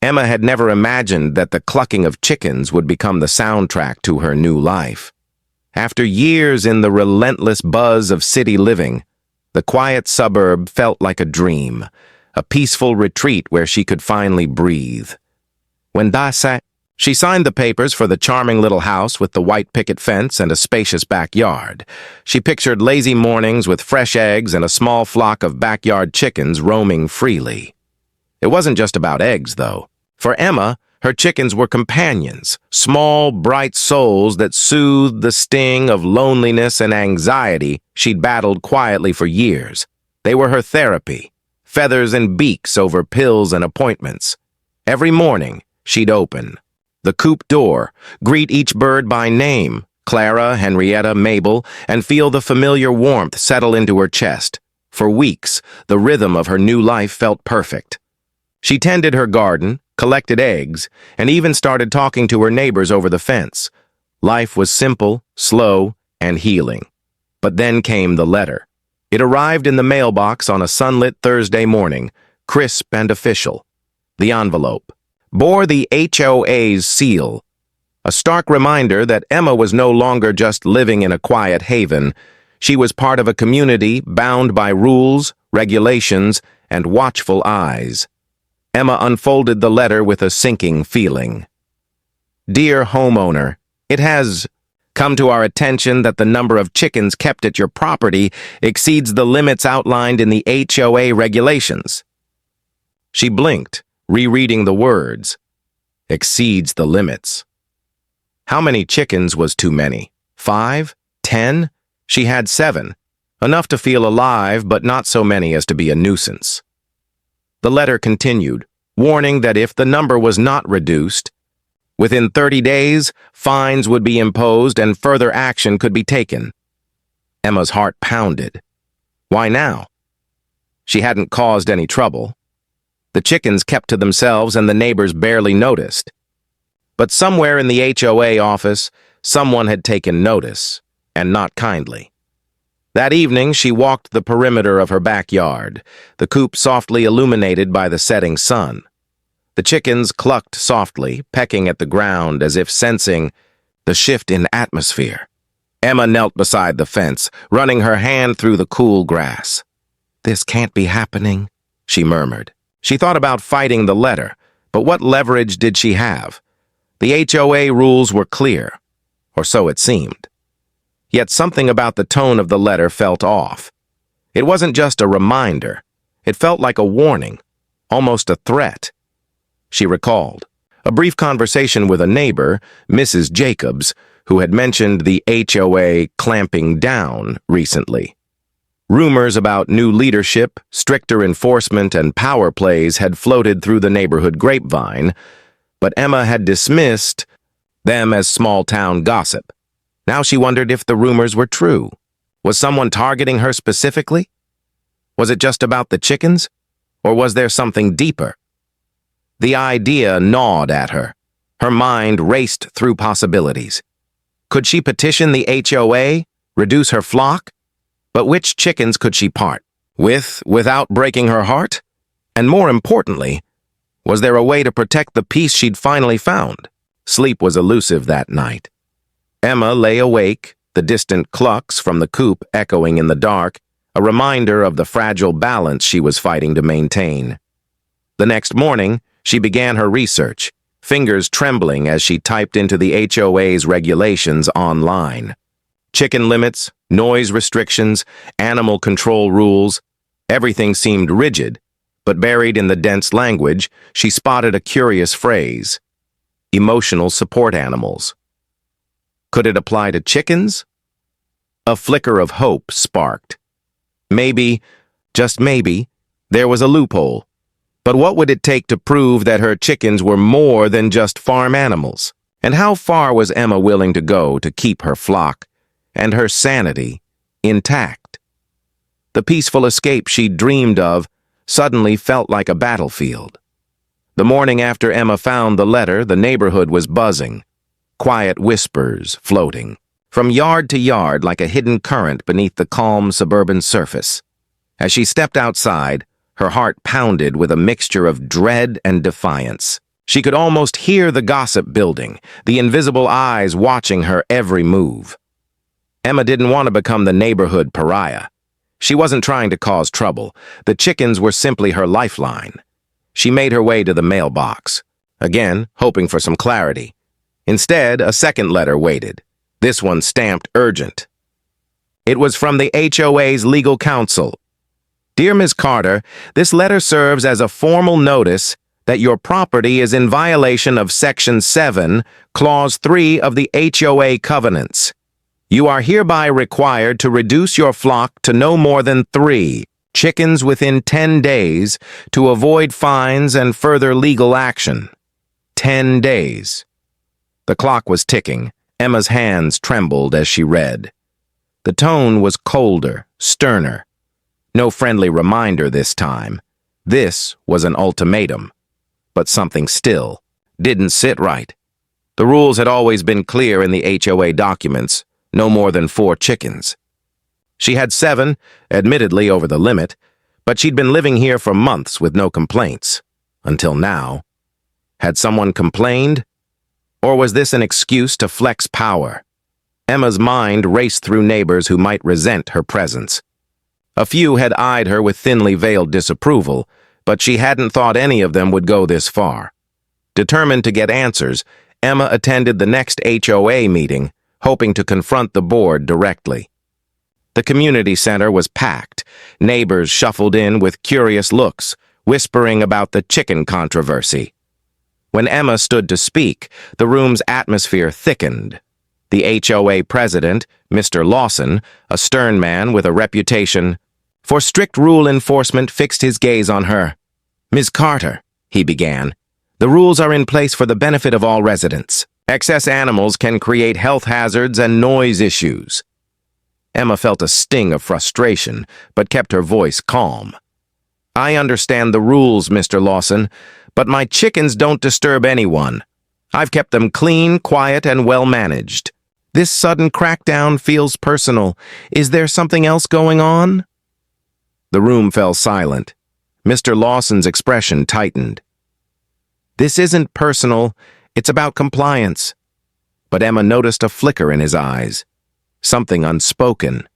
Emma had never imagined that the clucking of chickens would become the soundtrack to her new life. After years in the relentless buzz of city living, the quiet suburb felt like a dream, a peaceful retreat where she could finally breathe. She signed the papers for the charming little house with the white picket fence and a spacious backyard. She pictured lazy mornings with fresh eggs and a small flock of backyard chickens roaming freely. It wasn't just about eggs, though. For Emma, her chickens were companions, small, bright souls that soothed the sting of loneliness and anxiety she'd battled quietly for years. They were her therapy, feathers and beaks over pills and appointments. Every morning, she'd open the coop door, greet each bird by name, Clara, Henrietta, Mabel, and feel the familiar warmth settle into her chest. For weeks, the rhythm of her new life felt perfect. She tended her garden, collected eggs, and even started talking to her neighbors over the fence. Life was simple, slow, and healing. But then came the letter. It arrived in the mailbox on a sunlit Thursday morning, crisp and official. The envelope bore the HOA's seal, a stark reminder that Emma was no longer just living in a quiet haven. She was part of a community bound by rules, regulations, and watchful eyes. Emma unfolded the letter with a sinking feeling. Dear homeowner, it has come to our attention that the number of chickens kept at your property exceeds the limits outlined in the HOA regulations. She blinked, rereading the words. Exceeds the limits. How many chickens was too many? 5? 10? She had 7. Enough to feel alive, but not so many as to be a nuisance. The letter continued, warning that if the number was not reduced, within 30 days, fines would be imposed and further action could be taken. Emma's heart pounded. Why now? She hadn't caused any trouble. The chickens kept to themselves and the neighbors barely noticed. But somewhere in the HOA office, someone had taken notice, and not kindly. That evening, she walked the perimeter of her backyard, the coop softly illuminated by the setting sun. The chickens clucked softly, pecking at the ground as if sensing the shift in atmosphere. Emma knelt beside the fence, running her hand through the cool grass. This can't be happening, she murmured. She thought about fighting the letter, but what leverage did she have? The HOA rules were clear, or so it seemed. Yet something about the tone of the letter felt off. It wasn't just a reminder. It felt like a warning, almost a threat. She recalled a brief conversation with a neighbor, Mrs. Jacobs, who had mentioned the HOA clamping down recently. Rumors about new leadership, stricter enforcement, and power plays had floated through the neighborhood grapevine, but Emma had dismissed them as small-town gossip. Now she wondered if the rumors were true. Was someone targeting her specifically? Was it just about the chickens? Or was there something deeper? The idea gnawed at her. Her mind raced through possibilities. Could she petition the HOA, reduce her flock? But which chickens could she part without breaking her heart? And more importantly, was there a way to protect the peace she'd finally found? Sleep was elusive that night. Emma lay awake, the distant clucks from the coop echoing in the dark, a reminder of the fragile balance she was fighting to maintain. The next morning, she began her research, fingers trembling as she typed into the HOA's regulations online. Chicken limits, noise restrictions, animal control rules, everything seemed rigid, but buried in the dense language, she spotted a curious phrase: emotional support animals. Could it apply to chickens? A flicker of hope sparked. Maybe, just maybe, there was a loophole. But what would it take to prove that her chickens were more than just farm animals? And how far was Emma willing to go to keep her flock and her sanity intact? The peaceful escape she'd dreamed of suddenly felt like a battlefield. The morning after Emma found the letter, the neighborhood was buzzing, quiet whispers floating, from yard to yard like a hidden current beneath the calm suburban surface. As she stepped outside, her heart pounded with a mixture of dread and defiance. She could almost hear the gossip building, the invisible eyes watching her every move. Emma didn't want to become the neighborhood pariah. She wasn't trying to cause trouble. The chickens were simply her lifeline. She made her way to the mailbox, again hoping for some clarity. Instead, a second letter waited, this one stamped urgent. It was from the HOA's legal counsel. Dear Ms. Carter, this letter serves as a formal notice that your property is in violation of Section 7, Clause 3 of the HOA covenants. You are hereby required to reduce your flock to no more than 3 chickens within 10 days to avoid fines and further legal action. 10 days. The clock was ticking. Emma's hands trembled as she read. The tone was colder, sterner. No friendly reminder this time. This was an ultimatum. But something still didn't sit right. The rules had always been clear in the HOA documents, no more than 4 chickens. She had 7, admittedly over the limit, but she'd been living here for months with no complaints. Until now. Had someone complained? Or was this an excuse to flex power? Emma's mind raced through neighbors who might resent her presence. A few had eyed her with thinly veiled disapproval, but she hadn't thought any of them would go this far. Determined to get answers, Emma attended the next HOA meeting, hoping to confront the board directly. The community center was packed. Neighbors shuffled in with curious looks, whispering about the chicken controversy. When Emma stood to speak, the room's atmosphere thickened. The HOA president, Mr. Lawson, a stern man with a reputation for strict rule enforcement, fixed his gaze on her. Ms. Carter, he began, the rules are in place for the benefit of all residents. Excess animals can create health hazards and noise issues. Emma felt a sting of frustration, but kept her voice calm. I understand the rules, Mr. Lawson, but my chickens don't disturb anyone. I've kept them clean, quiet, and well-managed. This sudden crackdown feels personal. Is there something else going on? The room fell silent. Mr. Lawson's expression tightened. This isn't personal. It's about compliance. But Emma noticed a flicker in his eyes. Something unspoken.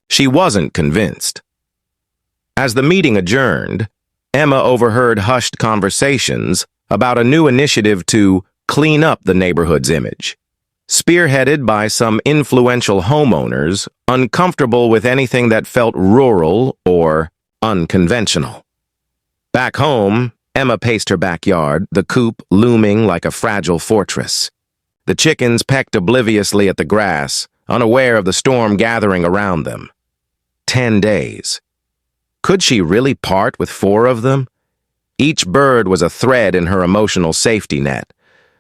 She wasn't convinced. As the meeting adjourned, Emma overheard hushed conversations about a new initiative to clean up the neighborhood's image. Spearheaded by some influential homeowners uncomfortable with anything that felt rural or unconventional. Back home, Emma paced her backyard, the coop looming like a fragile fortress. The chickens pecked obliviously at the grass, unaware of the storm gathering around them. 10 days. Could she really part with 4 of them? Each bird was a thread in her emotional safety net.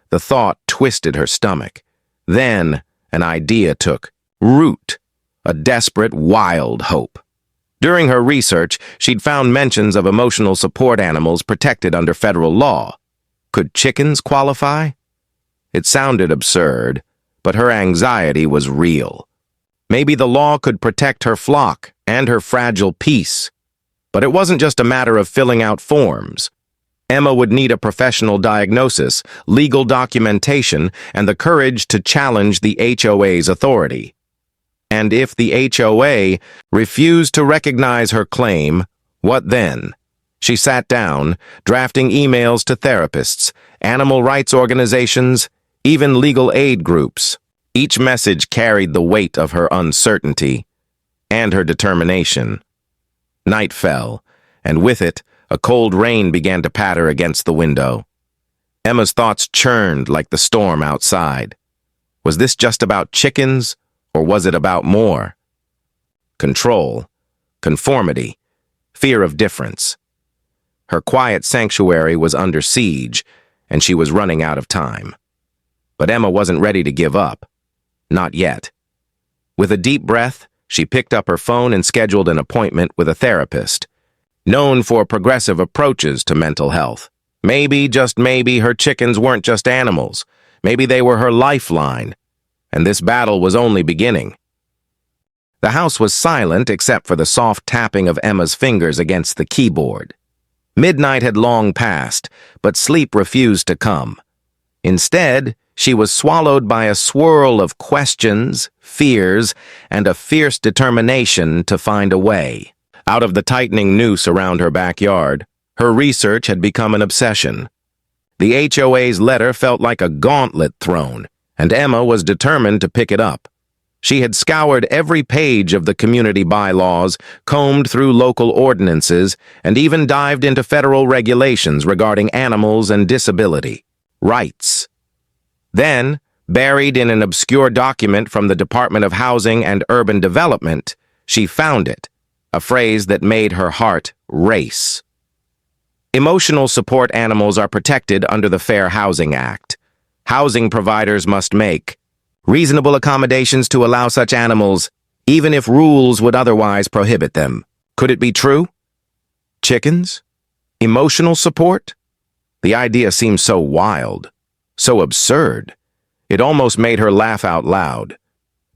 The thought twisted her stomach. Then, an idea took root, a desperate, wild hope. During her research, she'd found mentions of emotional support animals protected under federal law. Could chickens qualify? It sounded absurd, but her anxiety was real. Maybe the law could protect her flock and her fragile peace. But it wasn't just a matter of filling out forms. Emma would need a professional diagnosis, legal documentation, and the courage to challenge the HOA's authority. And if the HOA refused to recognize her claim, what then? She sat down, drafting emails to therapists, animal rights organizations, even legal aid groups. Each message carried the weight of her uncertainty and her determination. Night fell, and with it, a cold rain began to patter against the window. Emma's thoughts churned like the storm outside. Was this just about chickens, or was it about more? Control, conformity, fear of difference. Her quiet sanctuary was under siege, and she was running out of time. But Emma wasn't ready to give up. Not yet. With a deep breath, she picked up her phone and scheduled an appointment with a therapist, known for progressive approaches to mental health. Maybe, just maybe, her chickens weren't just animals. Maybe they were her lifeline, and this battle was only beginning. The house was silent except for the soft tapping of Emma's fingers against the keyboard. Midnight had long passed, but sleep refused to come. Instead, she was swallowed by a swirl of questions, fears, and a fierce determination to find a way. Out of the tightening noose around her backyard, her research had become an obsession. The HOA's letter felt like a gauntlet thrown, and Emma was determined to pick it up. She had scoured every page of the community bylaws, combed through local ordinances, and even dived into federal regulations regarding animals and disability rights. Then, buried in an obscure document from the Department of Housing and Urban Development, she found it, a phrase that made her heart race. Emotional support animals are protected under the Fair Housing Act. Housing providers must make reasonable accommodations to allow such animals, even if rules would otherwise prohibit them. Could it be true? Chickens? Emotional support? The idea seemed so wild, so absurd. It almost made her laugh out loud.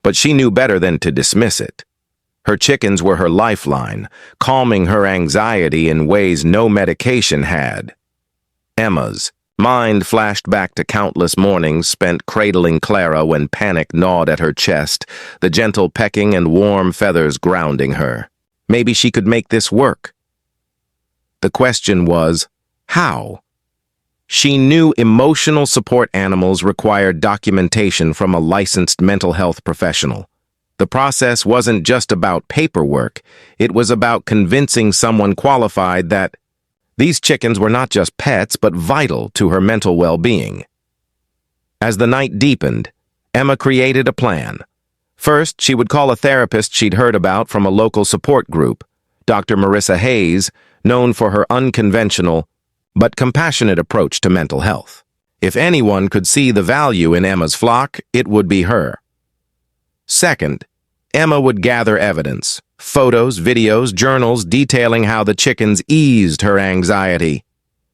But she knew better than to dismiss it. Her chickens were her lifeline, calming her anxiety in ways no medication had. Emma's mind flashed back to countless mornings spent cradling Clara when panic gnawed at her chest, the gentle pecking and warm feathers grounding her. Maybe she could make this work. The question was, how? She knew emotional support animals required documentation from a licensed mental health professional. The process wasn't just about paperwork, it was about convincing someone qualified that these chickens were not just pets, but vital to her mental well-being. As the night deepened, Emma created a plan. First, she would call a therapist she'd heard about from a local support group, Dr. Marissa Hayes, known for her unconventional but compassionate approach to mental health. If anyone could see the value in Emma's flock, it would be her. Second, Emma would gather evidence, photos, videos, journals detailing how the chickens eased her anxiety.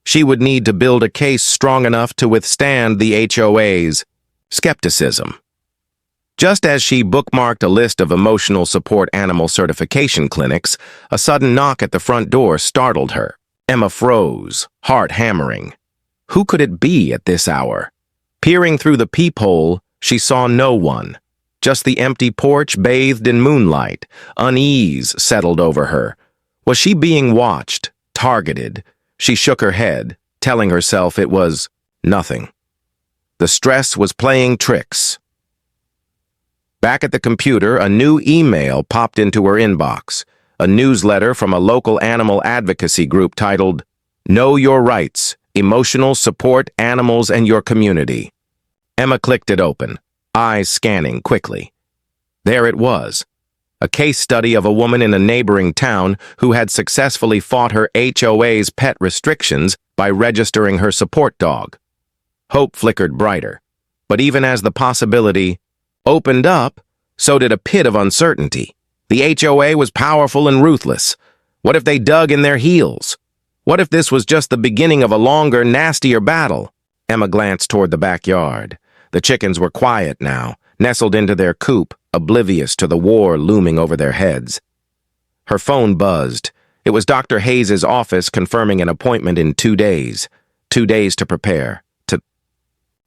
She would need to build a case strong enough to withstand the HOA's skepticism. Just as she bookmarked a list of emotional support animal certification clinics, a sudden knock at the front door startled her. Emma froze, heart hammering. Who could it be at this hour? Peering through the peephole, she saw no one. Just the empty porch bathed in moonlight. Unease settled over her. Was she being watched, targeted? She shook her head, telling herself it was nothing. The stress was playing tricks. Back at the computer, a new email popped into her inbox. A newsletter from a local animal advocacy group titled, Know Your Rights, Emotional Support Animals and Your Community. Emma clicked it open, eyes scanning quickly. There it was, a case study of a woman in a neighboring town who had successfully fought her HOA's pet restrictions by registering her support dog. Hope flickered brighter, but even as the possibility opened up, so did a pit of uncertainty. The HOA was powerful and ruthless. What if they dug in their heels? What if this was just the beginning of a longer, nastier battle? Emma glanced toward the backyard. The chickens were quiet now, nestled into their coop, oblivious to the war looming over their heads. Her phone buzzed. It was Dr. Hayes' office confirming an appointment in 2 days. 2 days to prepare, to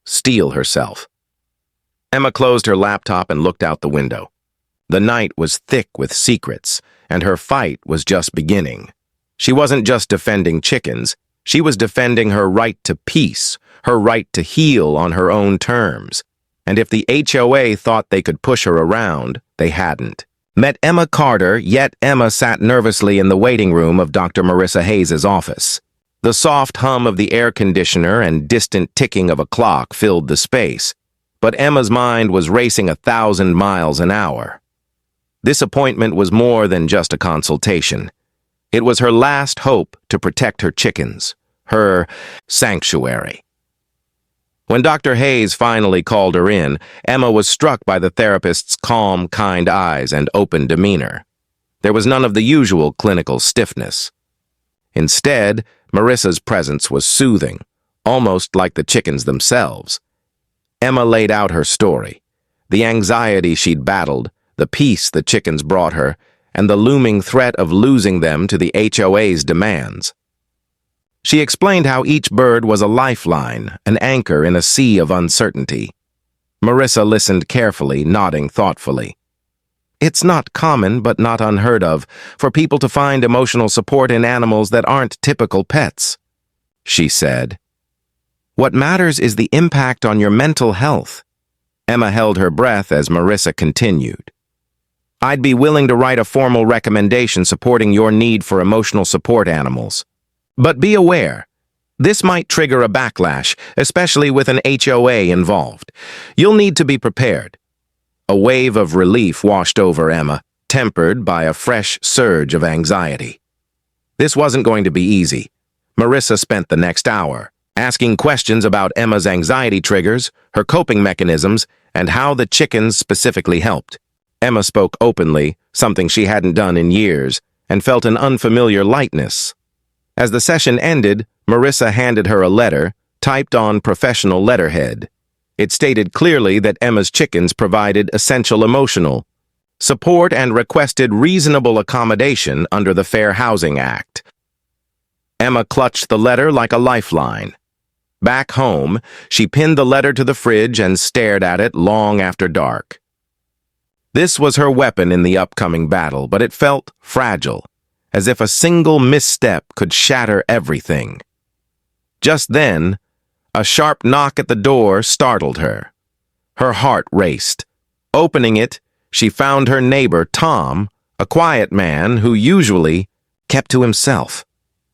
steel herself. Emma closed her laptop and looked out the window. The night was thick with secrets, and her fight was just beginning. She wasn't just defending chickens, she was defending her right to peace, her right to heal on her own terms. And if the HOA thought they could push her around, they hadn't. Met Emma Carter, yet Emma sat nervously in the waiting room of Dr. Marissa Hayes' office. The soft hum of the air conditioner and distant ticking of a clock filled the space, but Emma's mind was racing 1,000 miles an hour. This appointment was more than just a consultation. It was her last hope to protect her chickens, her sanctuary. When Dr. Hayes finally called her in, Emma was struck by the therapist's calm, kind eyes and open demeanor. There was none of the usual clinical stiffness. Instead, Marissa's presence was soothing, almost like the chickens themselves. Emma laid out her story, the anxiety she'd battled, the peace the chickens brought her, and the looming threat of losing them to the HOA's demands. She explained how each bird was a lifeline, an anchor in a sea of uncertainty. Marissa listened carefully, nodding thoughtfully. It's not common, but not unheard of, for people to find emotional support in animals that aren't typical pets, she said. What matters is the impact on your mental health. Emma held her breath as Marissa continued. I'd be willing to write a formal recommendation supporting your need for emotional support animals. But be aware, this might trigger a backlash, especially with an HOA involved. You'll need to be prepared. A wave of relief washed over Emma, tempered by a fresh surge of anxiety. This wasn't going to be easy. Marissa spent the next hour asking questions about Emma's anxiety triggers, her coping mechanisms, and how the chickens specifically helped. Emma spoke openly, something she hadn't done in years, and felt an unfamiliar lightness. As the session ended, Marissa handed her a letter, typed on professional letterhead. It stated clearly that Emma's chickens provided essential emotional support and requested reasonable accommodation under the Fair Housing Act. Emma clutched the letter like a lifeline. Back home, she pinned the letter to the fridge and stared at it long after dark. This was her weapon in the upcoming battle, but it felt fragile, as if a single misstep could shatter everything. Just then, a sharp knock at the door startled her. Her heart raced. Opening it, she found her neighbor, Tom, a quiet man who usually kept to himself.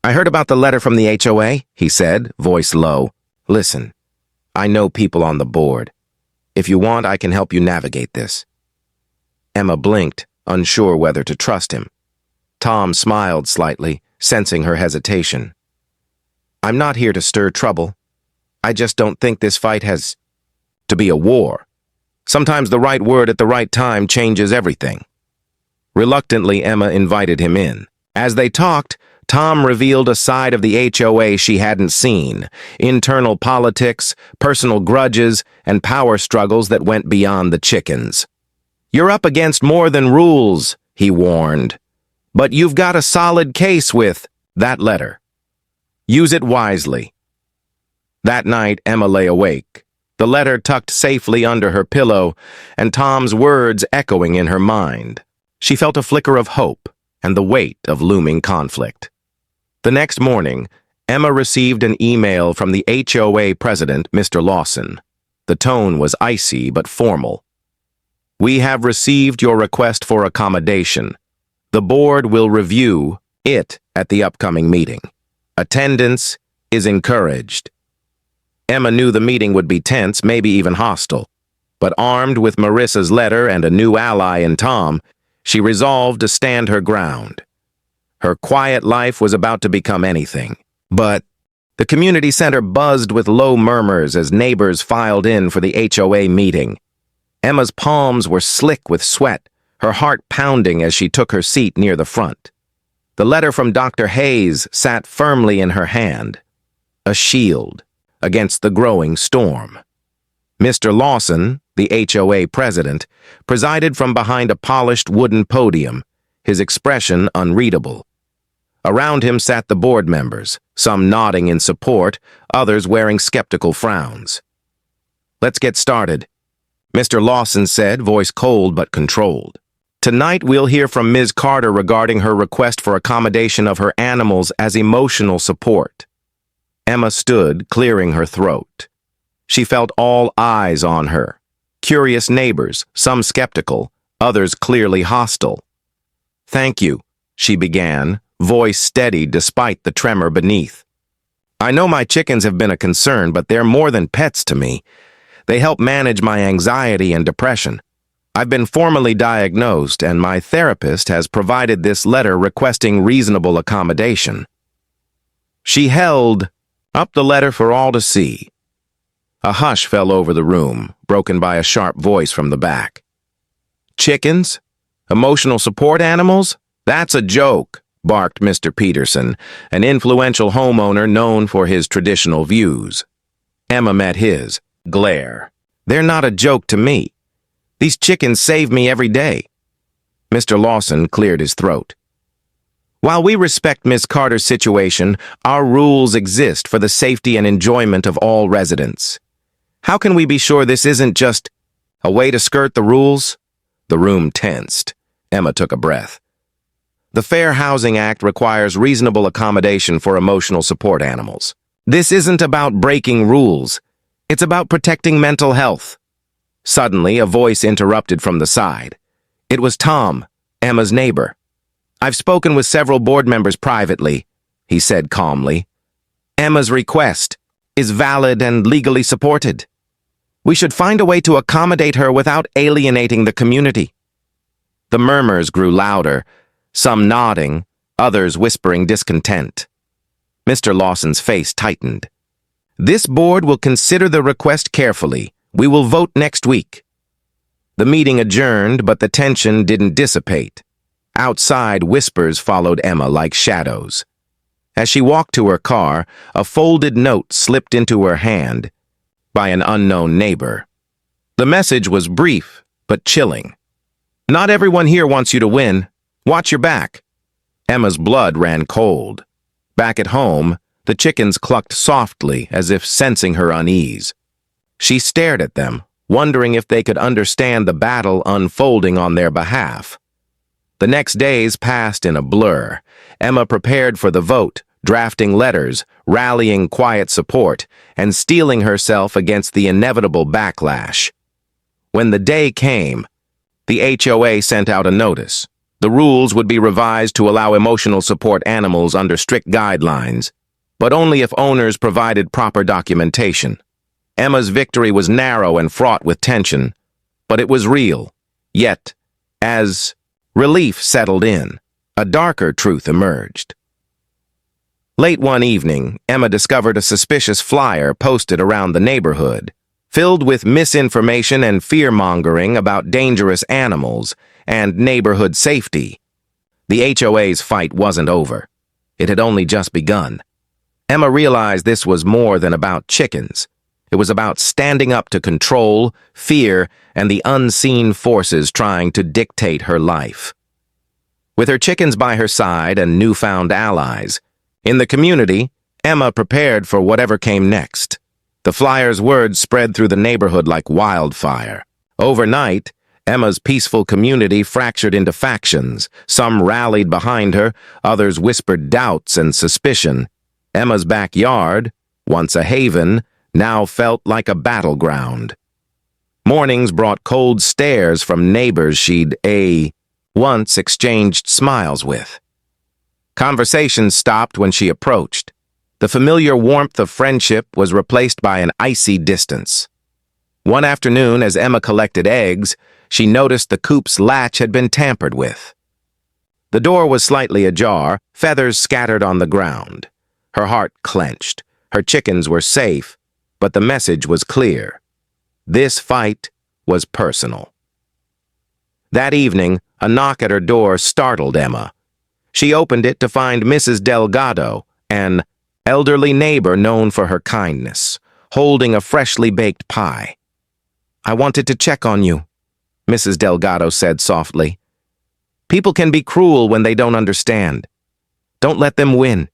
I heard about the letter from the HOA, he said, voice low. Listen, I know people on the board. If you want, I can help you navigate this. Emma blinked, unsure whether to trust him. Tom smiled slightly, sensing her hesitation. I'm not here to stir trouble. I just don't think this fight has to be a war. Sometimes the right word at the right time changes everything. Reluctantly, Emma invited him in. As they talked, Tom revealed a side of the HOA she hadn't seen, internal politics, personal grudges, and power struggles that went beyond the chickens. You're up against more than rules, he warned. But you've got a solid case with that letter. Use it wisely. That night, Emma lay awake, the letter tucked safely under her pillow, and Tom's words echoing in her mind. She felt a flicker of hope and the weight of looming conflict. The next morning, Emma received an email from the HOA president, Mr. Lawson. The tone was icy but formal. We have received your request for accommodation. The board will review it at the upcoming meeting. Attendance is encouraged. Emma knew the meeting would be tense, maybe even hostile. But armed with Marissa's letter and a new ally in Tom, she resolved to stand her ground. Her quiet life was about to become anything. But the community center buzzed with low murmurs as neighbors filed in for the HOA meeting. Emma's palms were slick with sweat, her heart pounding as she took her seat near the front. The letter from Dr. Hayes sat firmly in her hand, a shield against the growing storm. Mr. Lawson, the HOA president, presided from behind a polished wooden podium, his expression unreadable. Around him sat the board members, some nodding in support, others wearing skeptical frowns. Let's get started, Mr. Lawson said, voice cold but controlled. Tonight we'll hear from Ms. Carter regarding her request for accommodation of her animals as emotional support. Emma stood, clearing her throat. She felt all eyes on her. Curious neighbors, some skeptical, others clearly hostile. Thank you, she began, voice steady despite the tremor beneath. I know my chickens have been a concern, but they're more than pets to me. They help manage my anxiety and depression. I've been formally diagnosed, and my therapist has provided this letter requesting reasonable accommodation. She held up the letter for all to see. A hush fell over the room, broken by a sharp voice from the back. Chickens? Emotional support animals? That's a joke, barked Mr. Peterson, an influential homeowner known for his traditional views. Emma met his glare. They're not a joke to me. These chickens save me every day. Mr. Lawson cleared his throat. While we respect Miss Carter's situation, our rules exist for the safety and enjoyment of all residents. How can we be sure this isn't just a way to skirt the rules? The room tensed. Emma took a breath. The Fair Housing Act requires reasonable accommodation for emotional support animals. This isn't about breaking rules. It's about protecting mental health. Suddenly, a voice interrupted from the side. It was Tom, Emma's neighbor. "I've spoken with several board members privately," he said calmly. "Emma's request is valid and legally supported. We should find a way to accommodate her without alienating the community." The murmurs grew louder, some nodding, others whispering discontent. Mr. Lawson's face tightened. "This board will consider the request carefully. We will vote next week." The meeting adjourned, but the tension didn't dissipate. Outside, whispers followed Emma like shadows. As she walked to her car, a folded note slipped into her hand by an unknown neighbor. The message was brief, but chilling. "Not everyone here wants you to win. Watch your back." Emma's blood ran cold. Back at home, the chickens clucked softly as if sensing her unease. She stared at them, wondering if they could understand the battle unfolding on their behalf. The next days passed in a blur. Emma prepared for the vote, drafting letters, rallying quiet support, and steeling herself against the inevitable backlash. When the day came, the HOA sent out a notice. The rules would be revised to allow emotional support animals under strict guidelines, but only if owners provided proper documentation. Emma's victory was narrow and fraught with tension, but it was real. Yet, as relief settled in, a darker truth emerged. Late one evening, Emma discovered a suspicious flyer posted around the neighborhood, filled with misinformation and fear-mongering about dangerous animals and neighborhood safety. The HOA's fight wasn't over. It had only just begun. Emma realized this was more than about chickens. It was about standing up to control, fear, and the unseen forces trying to dictate her life. With her chickens by her side and newfound allies, in the community, Emma prepared for whatever came next. The flyer's words spread through the neighborhood like wildfire. Overnight, Emma's peaceful community fractured into factions. Some rallied behind her, others whispered doubts and suspicion. Emma's backyard, once a haven, now felt like a battleground. Mornings brought cold stares from neighbors she'd once exchanged smiles with. Conversations stopped when she approached. The familiar warmth of friendship was replaced by an icy distance. One afternoon, as Emma collected eggs, she noticed the coop's latch had been tampered with. The door was slightly ajar, feathers scattered on the ground. Her heart clenched. Her chickens were safe, but the message was clear. This fight was personal. That evening, a knock at her door startled Emma. She opened it to find Mrs. Delgado, an elderly neighbor known for her kindness, holding a freshly baked pie. "I wanted to check on you," Mrs. Delgado said softly. "People can be cruel when they don't understand. Don't let them win."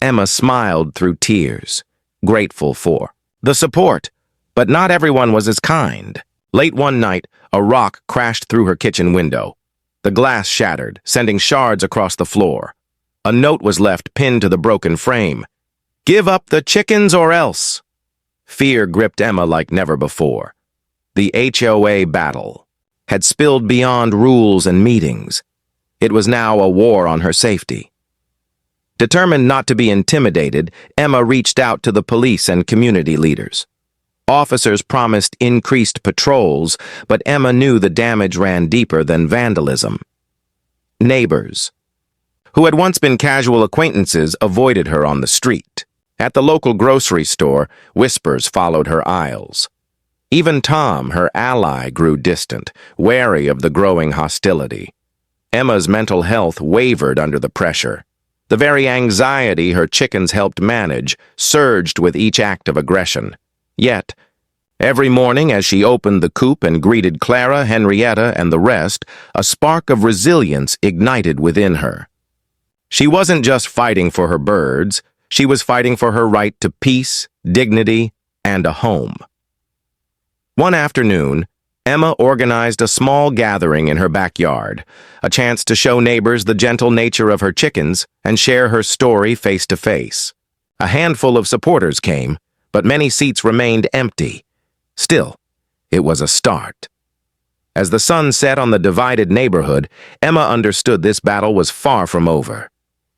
Emma smiled through tears, grateful for the support, but not everyone was as kind. Late one night, a rock crashed through her kitchen window. The glass shattered, sending shards across the floor. A note was left pinned to the broken frame. "Give up the chickens or else." Fear gripped Emma like never before. The HOA battle had spilled beyond rules and meetings. It was now a war on her safety. Determined not to be intimidated, Emma reached out to the police and community leaders. Officers promised increased patrols, but Emma knew the damage ran deeper than vandalism. Neighbors, who had once been casual acquaintances, avoided her on the street. At the local grocery store, whispers followed her aisles. Even Tom, her ally, grew distant, wary of the growing hostility. Emma's mental health wavered under the pressure. The very anxiety her chickens helped manage surged with each act of aggression. Yet, every morning as she opened the coop and greeted Clara, Henrietta, and the rest, a spark of resilience ignited within her. She wasn't just fighting for her birds, she was fighting for her right to peace, dignity, and a home. One afternoon, Emma organized a small gathering in her backyard, a chance to show neighbors the gentle nature of her chickens and share her story face to face. A handful of supporters came, but many seats remained empty. Still, it was a start. As the sun set on the divided neighborhood, Emma understood this battle was far from over.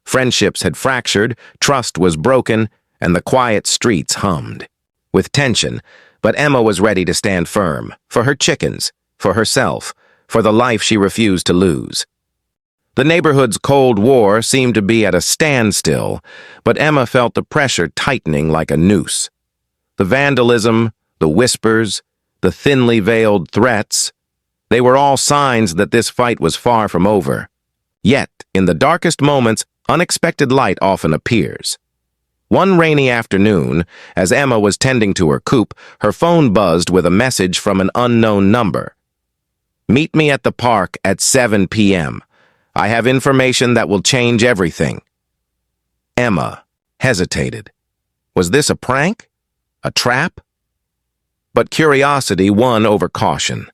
Friendships had fractured, trust was broken, and the quiet streets hummed with tension, but Emma was ready to stand firm, for her chickens, for herself, for the life she refused to lose. The neighborhood's Cold War seemed to be at a standstill, but Emma felt the pressure tightening like a noose. The vandalism, the whispers, the thinly veiled threats, they were all signs that this fight was far from over. Yet, in the darkest moments, unexpected light often appears. One rainy afternoon, as Emma was tending to her coop, her phone buzzed with a message from an unknown number. "Meet me at the park at 7 p.m. I have information that will change everything." Emma hesitated. Was this a prank? A trap? But curiosity won over caution.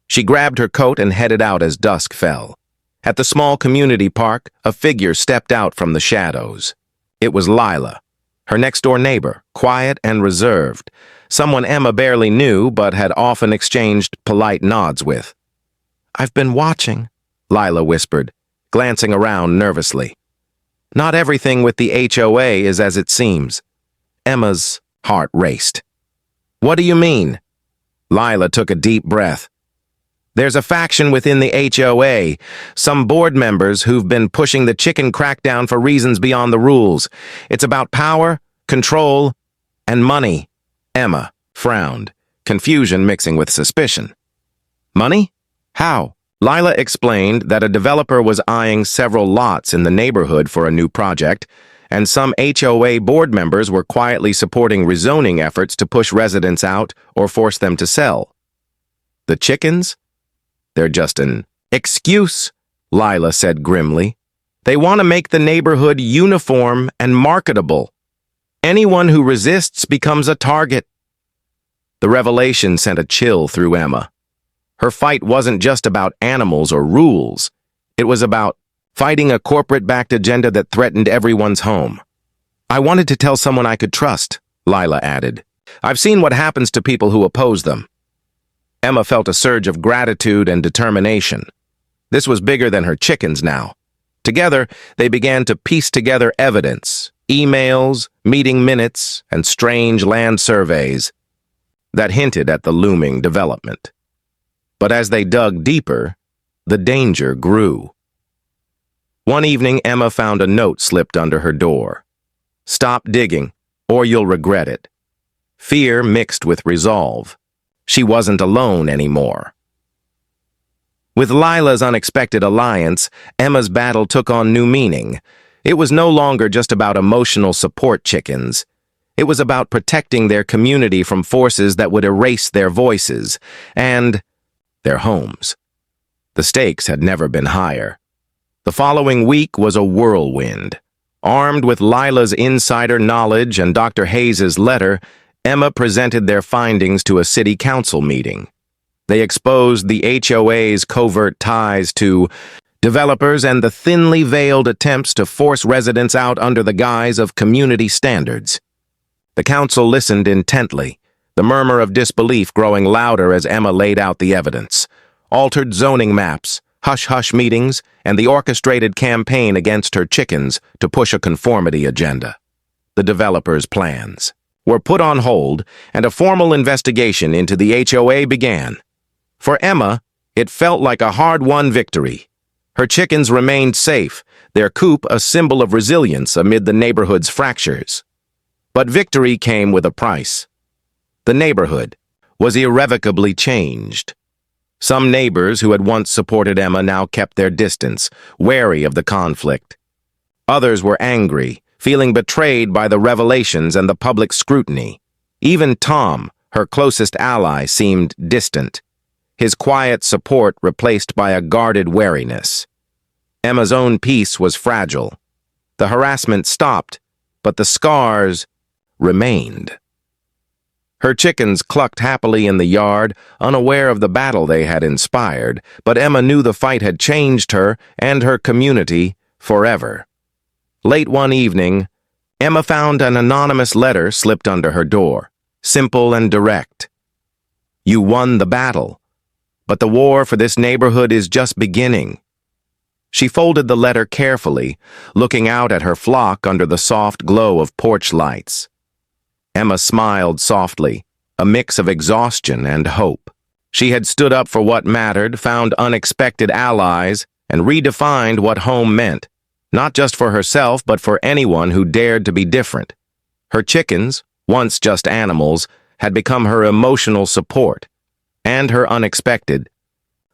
She grabbed her coat and headed out as dusk fell. At the small community park, a figure stepped out from the shadows. It was Lila, her next-door neighbor, quiet and reserved, someone Emma barely knew but had often exchanged polite nods with. "I've been watching," Lila whispered, glancing around nervously. "Not everything with the HOA is as it seems." Emma's heart raced. "What do you mean?" Lila took a deep breath. "There's a faction within the HOA, some board members who've been pushing the chicken crackdown for reasons beyond the rules. It's about power, control, and money." Emma frowned, confusion mixing with suspicion. "Money? How?" Lila explained that a developer was eyeing several lots in the neighborhood for a new project, and some HOA board members were quietly supporting rezoning efforts to push residents out or force them to sell. "The chickens? They're just an excuse," Lila said grimly. "They want to make the neighborhood uniform and marketable. Anyone who resists becomes a target." The revelation sent a chill through Emma. Her fight wasn't just about animals or rules. It was about fighting a corporate-backed agenda that threatened everyone's home. "I wanted to tell someone I could trust," Lila added. "I've seen what happens to people who oppose them." Emma felt a surge of gratitude and determination. This was bigger than her chickens now. Together, they began to piece together evidence, emails, meeting minutes, and strange land surveys that hinted at the looming development. But as they dug deeper, the danger grew. One evening, Emma found a note slipped under her door. "Stop digging, or you'll regret it." Fear mixed with resolve. She wasn't alone anymore. With Lila's unexpected alliance, Emma's battle took on new meaning. It was no longer just about emotional support chickens. It was about protecting their community from forces that would erase their voices and their homes. The stakes had never been higher. The following week was a whirlwind. Armed with Lila's insider knowledge and Dr. Hayes's letter, Emma presented their findings to a city council meeting. They exposed the HOA's covert ties to developers and the thinly veiled attempts to force residents out under the guise of community standards. The council listened intently, the murmur of disbelief growing louder as Emma laid out the evidence. Altered zoning maps, hush-hush meetings, and the orchestrated campaign against her chickens to push a conformity agenda. The developers' plans were put on hold, and a formal investigation into the HOA began. For Emma, it felt like a hard-won victory. Her chickens remained safe, their coop a symbol of resilience amid the neighborhood's fractures. But victory came with a price. The neighborhood was irrevocably changed. Some neighbors who had once supported Emma now kept their distance, wary of the conflict. Others were angry, feeling betrayed by the revelations and the public scrutiny. Even Tom, her closest ally, seemed distant, his quiet support replaced by a guarded wariness. Emma's own peace was fragile. The harassment stopped, but the scars remained. Her chickens clucked happily in the yard, unaware of the battle they had inspired, but Emma knew the fight had changed her and her community forever. Late one evening, Emma found an anonymous letter slipped under her door, simple and direct. "You won the battle, but the war for this neighborhood is just beginning." She folded the letter carefully, looking out at her flock under the soft glow of porch lights. Emma smiled softly, a mix of exhaustion and hope. She had stood up for what mattered, found unexpected allies, and redefined what home meant, not just for herself but for anyone who dared to be different. Her chickens, once just animals, had become her emotional support, and her unexpected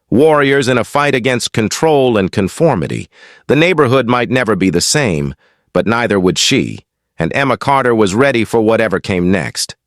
warriors in a fight against control and conformity. The neighborhood might never be the same, but neither would she, and Emma Carter was ready for whatever came next.